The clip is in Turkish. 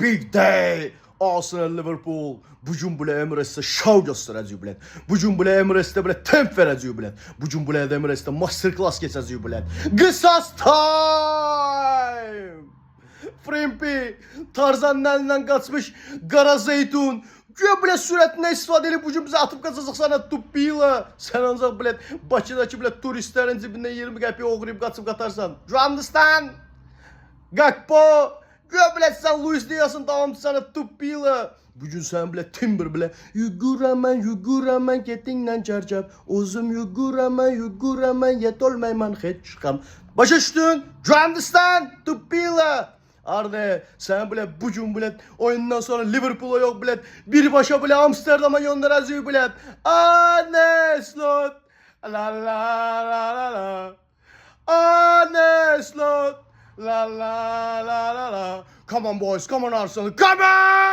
big day. Arsenal Liverpool. Bugün bile Emirates'te şov gösterəcək bilən. Bugün bile Emirates'te bile temp verəcək bilən. Bugün bile Emirates'te masterclass keçəcək bilən. Qısas time. Frimpi, Tarzan'ın elinden kaçmış Qara Zeytun. Güya bilet sürətindən istifadə edib bugün bizə atıb qaçacaq sana tupila. Sən ancaq bilet Bakıdakı bilet turistlərin cibindən 20 qəpiyə oğrayıb qaçıb qatarsan. You understand? Gakpo. Güya bilet sən Luis Diaz'ın davamçı sana tupila. Bugün sən bilet Timber bilet. Yuguraman ketinlə çarçap. Uzum yuguraman yet olmayman heç çıxam. Başa düşdün? You understand? Tupila. Arda sen bile bugün bilet oyundan sonra Liverpool'a yok bilet bir başa bile Amsterdam'a göndereceği bilet. Anne slot la la la la la Anne slot la la la la la. Come on boys, come on Arsenal, come on.